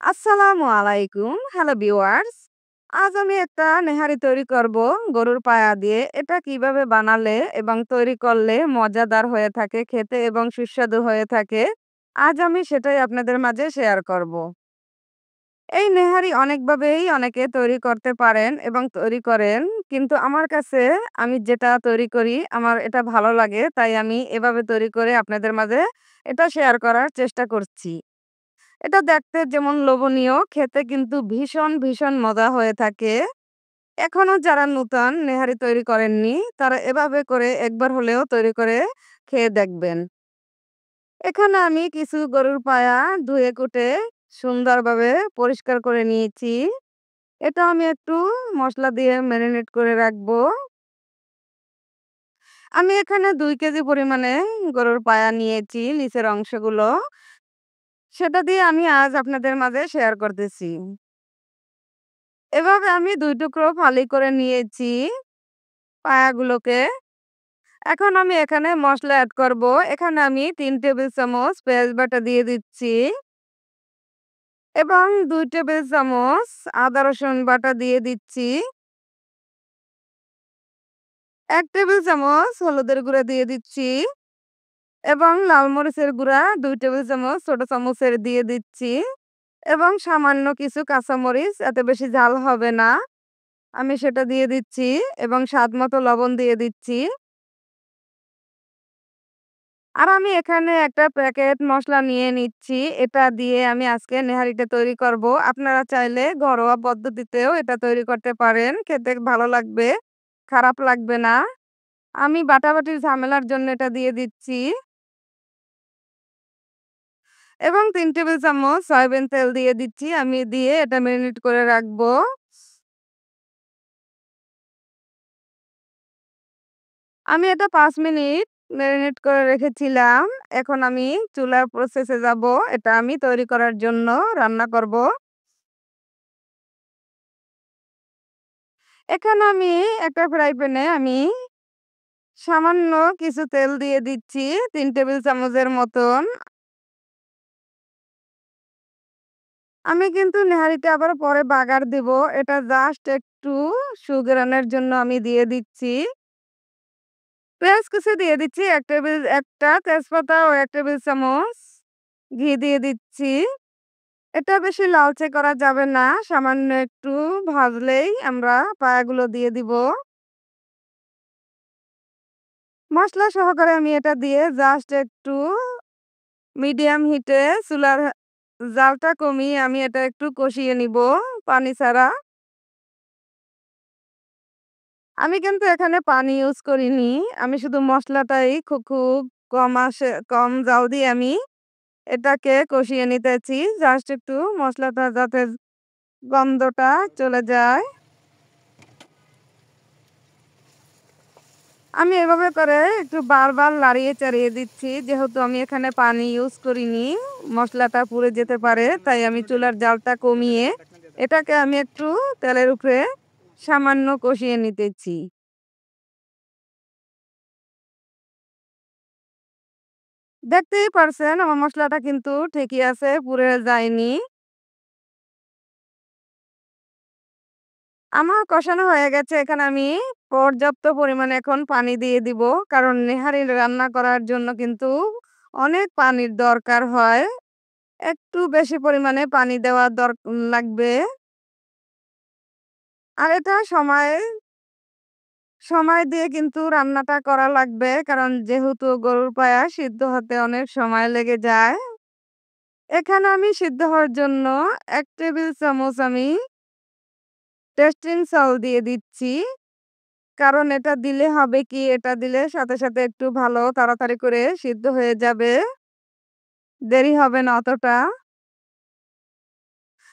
আসসালামু আলাইকুম। Hello viewers. আজ আমি একটা নেহারি তৈরি করব গরুর পায়া দিয়ে। এটা কিভাবে বানালে এবং তৈরি করলে মজাদার হয়ে থাকে খেতে এবং সুস্বাদু হয়ে থাকে। আজ আমি সেটাই আপনাদের মাঝে শেয়ার করব। এই নেহারি অনেকভাবেই অনেকে তৈরি করতে পারেন এবং তৈরি করেন। কিন্তু আমার কাছে আমি যেটা তৈরি করি আমার এটা ভালো লাগে। তাই আমি এভাবে তৈরি করে আপনাদের মাঝে এটা শেয়ার করার চেষ্টা করছি। এটা দেখতে যেমন লোভনীয়, খেতে কিন্তু ভীষণ মজা হয়ে থাকে। এখনো যারা নূতন নেহারি তৈরি করেননি, তারা এভাবে করে একবার হলেও তৈরি করে খেয়ে দেখবেন। এখানে আমি কিছু গরুর পায়া ধুয়ে কুটে সুন্দরভাবে পরিষ্কার করে নিয়েছি। এটা আমি একটু মসলা দিয়ে মেরিনেট করে রাখবো। আমি এখানে ২ কেজি পরিমাণে গরুর পায়া নিয়েছি, নিচের অংশগুলো। সেটা দিয়ে আমি আজ আপনাদের মাঝে শেয়ার করতেছি। এভাবে আমি ২ টুকরো ফালি করে নিয়েছি পায়াগুলোকে। এখন আমি এখানে মসলা এড করব। এখানে আমি ৩ টেবিল চামচ পেঁয়াজ বাটা দিয়ে দিচ্ছি এবং ২ টেবিল চামচ আদা রসুন বাটা দিয়ে দিচ্ছি। ১ টেবিল চামচ হলুদের গুঁড়া দিয়ে দিচ্ছি এবং লাল মরিচের গুঁড়া ২ টেবিল চামচ ছোট চামচের দিয়ে দিচ্ছি এবং সামান্য কিছু কাঁচামরিচ, এত বেশি ঝাল হবে না। আমি সেটা দিয়ে দিচ্ছি এবং স্বাদমতো লবণ দিয়ে দিচ্ছি। আর আমি এখানে একটা প্যাকেট মসলা নিয়ে নিচ্ছি। এটা দিয়ে আমি আজকে নেহারিটা তৈরি করব। আপনারা চাইলে ঘরোয়া পদ্ধতিতেও এটা তৈরি করতে পারেন। খেতে ভালো লাগবে, খারাপ লাগবে না। আমি বাটাবাটির ঝামেলার জন্য এটা দিয়ে দিচ্ছি এবং ৩ টেবিল চামচ সয়াবিন তেল দিয়ে দিচ্ছি। আমি দিয়ে এটা মেরিনেট করে রাখবো। আমি এটা ৫ মিনিট মেরিনেট করে রেখেছিলাম। এখন আমি চুলার প্রসেসে যাব। এটা আমি তৈরি করার জন্য রান্না করব। এখানে আমি একটা ফ্রাই প্যানে আমি সামান্য কিছু তেল দিয়ে দিচ্ছি ৩ টেবিল চামচের মতন। আমি কিন্তু নেহারিতে আবার পরে বাগার দিব। এটা জাস্ট একটু সুঘ্রাণের জন্য আমি দিয়ে দিচ্ছি। পেঁয়াজ কুচি দিয়ে দিচ্ছি ১ তেজপাতা ও ১ টেবিল চামচ ঘি দিয়ে দিচ্ছি। এটা বেশি লালচে করা যাবে না। সামান্য একটু ভাজলেই আমরা পায়াগুলো দিয়ে দিব। মসলা সহকারে আমি এটা দিয়ে জাস্ট একটু মিডিয়াম হিটে চুলার জালটা কমিয়ে আমি এটা একটু কষিয়ে নিব পানি ছাড়া। আমি কিন্তু এখানে পানি ইউজ করিনি। আমি শুধু মসলাটাই খুব কম জাল দিয়ে আমি এটাকে কষিয়ে নিতেছি। জাস্ট একটু মসলাটা যাতে গন্ধটা চলে যায়। আমি এভাবে করে একটু বারবার লাড়িয়ে চাড়িয়ে দিচ্ছি। যেহেতু আমি এখানে পানি ইউজ করিনি, মসলাটা পুড়ে যেতে পারে। তাই আমি চুলার জালটা কমিয়ে এটাকে আমি একটু তেলের উপরে সামান্য কষিয়ে নিতেছি। দেখতেই পারছেন আমার মসলাটা কিন্তু ঠিকই আছে, পুড়ে যায়নি। আমার কষানো হয়ে গেছে। এখানে আমি পর্যাপ্ত পরিমাণে এখন পানি দিয়ে দিব। কারণ নেহারি রান্না করার জন্য কিন্তু অনেক পানির দরকার হয়। একটু বেশি পরিমাণে পানি দেওয়া লাগবে। আর এটা সময় দিয়ে কিন্তু রান্নাটা করা লাগবে। কারণ যেহেতু গরুর পায়া সিদ্ধ হতে অনেক সময় লেগে যায়। এখানে আমি সিদ্ধ হওয়ার জন্য ১ টেবিল চামচ আমি টেস্টিং সল্ট দিয়ে দিচ্ছি। কারণ এটা দিলে হবে কি, এটা দিলে সাথে একটু ভালো তাড়াতাড়ি করে সিদ্ধ হয়ে যাবে। দেরি হবে না অতটা।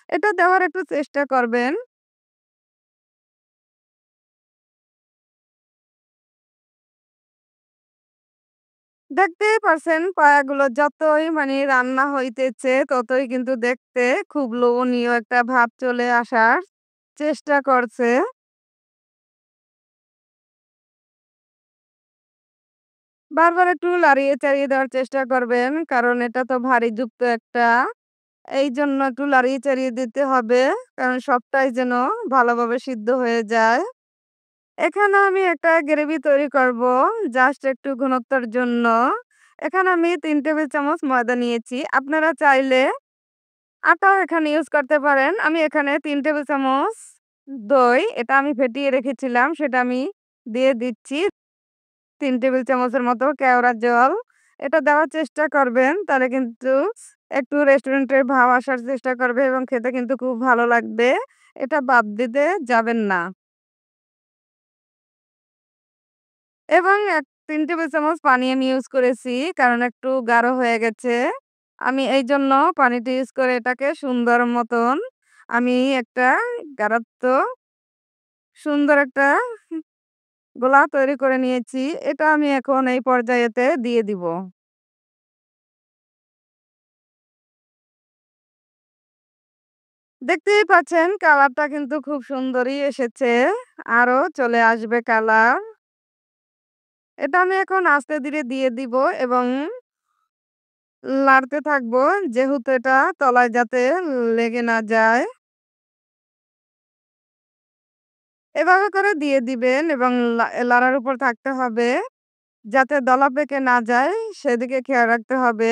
এটা দেওয়ার একটু চেষ্টা করবেন। দেখতেই পারছেন পায়াগুলো যতই মানে রান্না হইতেছে ততই কিন্তু দেখতে খুব লোভনীয় একটা ভাব চলে আসার চেষ্টা করছে। বারবার একটু লাড়িয়ে চাড়িয়ে দেওয়ার চেষ্টা করবেন। কারণ এটা তো ভারী যুক্ত একটা। এইজন্য একটু লাড়িয়ে-চাড়িয়ে দিতে হবে। কারণ সবটাই যেন ভালোভাবে সিদ্ধ হয়ে যায়। এখানে আমি একটা গ্রেভি তৈরি করব জাস্ট একটু ঘনত্বের জন্য। এখানে আমি ৩ টেবিল চামচ ময়দা নিয়েছি। আপনারা চাইলে আটাও এখানে ইউজ করতে পারেন। আমি এখানে ৩ টেবিল চামচ দই, এটা আমি ফেটিয়ে রেখেছিলাম, সেটা আমি দিয়ে দিচ্ছি। ৩ টেবিল চামচের মতো কেওড়া জল। এটা দেওয়ার চেষ্টা করবেন, তাহলে কিন্তু একটু রেস্টুরেন্টের ভাব আসার চেষ্টা করবে এবং খেতে কিন্তু খুব ভালো লাগবে। এটা বাদ দিতে যাবেন না। এবং ৩ টেবিল চামচ পানি আমি ইউজ করেছি, কারণ একটু গাঢ় হয়ে গেছে। আমি এইজন্য পানিটা ইউজ করে এটাকে সুন্দর মতন আমি একটা গাঢ়ত্ব সুন্দর একটা গোলা তৈরি করে নিয়েছি। এটা আমি এখন এই পর্যায়েতে দিয়ে দিব। দেখতেই পাচ্ছেন কালারটা কিন্তু খুব সুন্দরই এসেছে। আরো চলে আসবে কালার। এটা আমি এখন আস্তে ধীরে দিয়ে দিব এবং লাড়তে থাকবো, যেহেতু এটা তলায় যাতে লেগে না যায়। এভাবে করে দিয়ে দিবেন এবং লাড়ার উপর থাকতে হবে। যাতে দলা পেকে না যায় সেদিকে খেয়াল রাখতে হবে।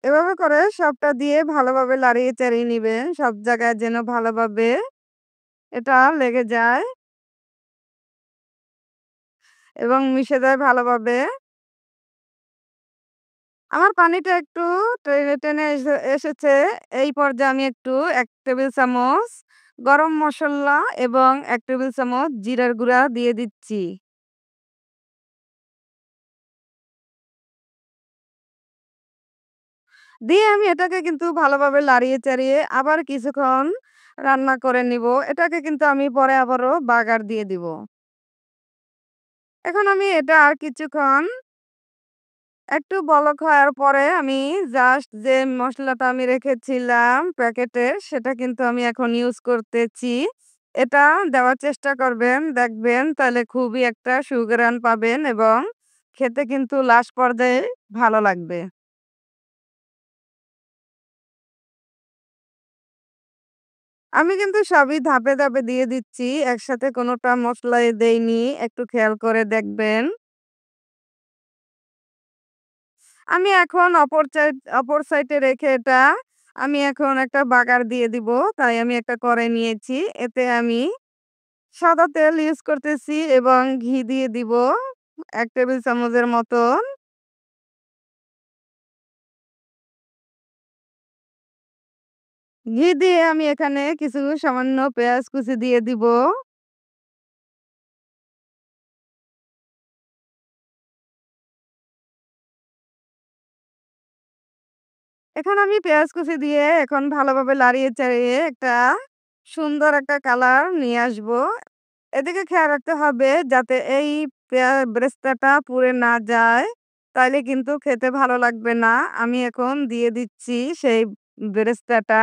এভাবে করে সবটা দিয়ে ভালোভাবে লাড়িয়ে চাড়িয়ে নিবেন। সব জায়গায় যেন ভালোভাবে এটা লেগে যায় এবং মিশে যায় ভালোভাবে। আমার পানিটা একটু টেনে, টেনে এসেছে। এই পর্যায়ে আমি একটু ১ টেবিল চামচ গরম মসল্লা এবং ১ টেবিল চামচ জিরার গুঁড়া দিয়ে দিচ্ছি। দিয়ে আমি এটাকে কিন্তু ভালোভাবে লাড়িয়ে চাড়িয়ে আবার কিছুক্ষণ রান্না করে নিব। এটাকে কিন্তু আমি পরে আবারও বাগার দিয়ে দিব। এখন আমি এটা আর কিছুক্ষণ একটু বলক হওয়ার পরে আমি জাস্ট যে মসলাটা আমি রেখেছিলাম প্যাকেটের, সেটা কিন্তু আমি এখন ইউজ করতেছি। এটা দেওয়ার চেষ্টা করবেন, দেখবেন তাহলে খুবই একটা সুঘ্রাণ পাবেন এবং খেতে কিন্তু লাস্ট পর্যায়ে ভালো লাগবে। আমি কিন্তু সবই ধাপে, ধাপে দিয়ে দিচ্ছি। একসাথে কোনোটা মসলাই দেইনি। একটু খেয়াল করে দেখবেন। আমি এখন অপর সাইডে রেখে এটা আমি এখন একটা বাগার দিয়ে দিব। তাই আমি একটা কড়াই নিয়েছি। এতে আমি সাদা তেল ইউজ করতেছি এবং ঘি দিয়ে দিব ১ টেবিল চামচের মতন। ঘি দিয়ে আমি এখানে কিছু সামান্য পেঁয়াজ কুচি দিয়ে দিব। এখন আমি পেঁয়াজ কুচি দিয়ে এখন ভালোভাবে লাড়িয়ে চাড়িয়ে একটা সুন্দর একটা কালার নিয়ে আসবো। এদিকে খেয়াল রাখতে হবে যাতে এই বেরেস্তাটা পুড়ে না যায়। তাইলে কিন্তু খেতে ভালো লাগবে না। আমি এখন দিয়ে দিচ্ছি সেই বেরেস্তাটা।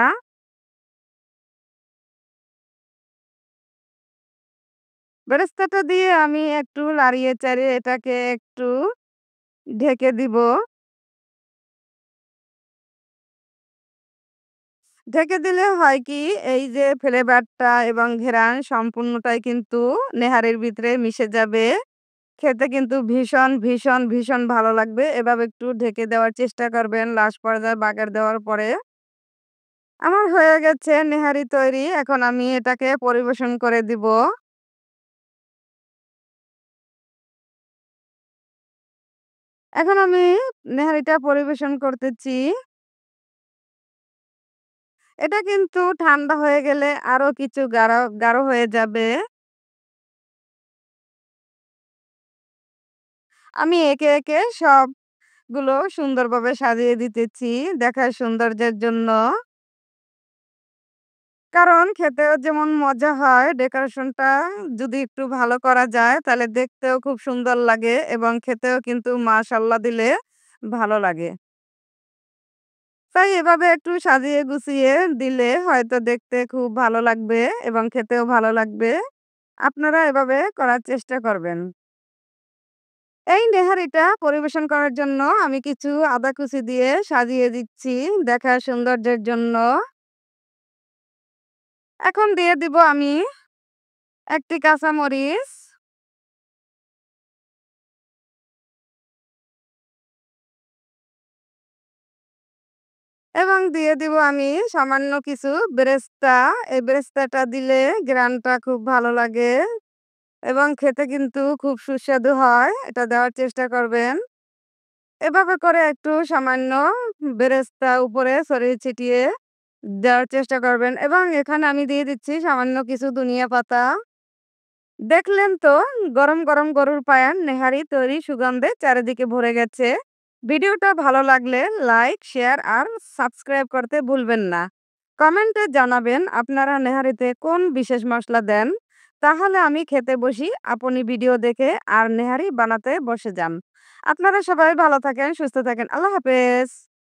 বেরেস্তাটা দিয়ে আমি একটু লাড়িয়ে চাড়িয়ে এটাকে একটু ঢেকে দিব। ঢেকে দিলে হয় কি, এই যে ফ্লেভারটা এবং ঘ্রাণ সম্পূর্ণটাই কিন্তু নেহারির ভিতরে মিশে যাবে। খেতে কিন্তু ভীষণ, ভীষণ, ভীষণ ভালো লাগবে। এভাবে একটু ঢেকে দেওয়ার চেষ্টা করবেন লাস্ট পর্যায়ে বাগার দেওয়ার পরে। আমার হয়ে গেছে নেহারি তৈরি। এখন আমি এটাকে পরিবেশন করে দিব। এখন আমি নেহারিটা পরিবেশন করতেছি। এটা কিন্তু ঠান্ডা হয়ে গেলে আরো কিছু গাঢ়, গাঢ় হয়ে যাবে। আমি একে, একে সবগুলো সুন্দরভাবে সাজিয়ে দিতেছি দেখার সৌন্দর্যের জন্য। কারণ খেতেও যেমন মজা হয়, ডেকোরেশনটা যদি একটু ভালো করা যায় তাহলে দেখতেও খুব সুন্দর লাগে এবং খেতেও কিন্তু মাশাআল্লাহ দিলে ভালো লাগে। তাই এভাবে একটু সাজিয়ে গুছিয়ে দিলে হয়তো দেখতে খুব ভালো লাগবে এবং খেতেও ভালো লাগবে। আপনারা এভাবে করার চেষ্টা করবেন। এই নেহারিটা পরিবেশন করার জন্য আমি কিছু আদা কুচি দিয়ে সাজিয়ে দিচ্ছি দেখার সৌন্দর্যের জন্য। এখন দিয়ে দিব আমি ১ টি কাঁচামরিচ এবং দিয়ে দিব আমি সামান্য কিছু বেরেস্তা। এই বেরেস্তাটা দিলে ঘ্রাণটা খুব ভালো লাগে এবং খেতে কিন্তু খুব সুস্বাদু হয়। এটা দেওয়ার চেষ্টা করবেন। এভাবে করে একটু সামান্য বেরেস্তা উপরে ছড়িয়ে ছিটিয়ে দেওয়ার চেষ্টা করবেন এবং এখানে আমি দিয়ে দিচ্ছি সামান্য কিছু ধনিয়া পাতা। দেখলেন তো গরম, গরম গরুর পায়ার নেহারি তৈরি সুগন্ধে চারিদিকে ভরে গেছে। ভিডিওটা ভালো লাগলে লাইক, শেয়ার আর সাবস্ক্রাইব করতে ভুলবেন না। কমেন্টে জানাবেন আপনারা নেহারিতে কোন বিশেষ মসলা দেন। তাহলে আমি খেতে বসি, আপনি ভিডিও দেখে আর নেহারি বানাতে বসে যান। আপনারা সবাই ভালো থাকেন, সুস্থ থাকেন। আল্লাহ হাফেজ।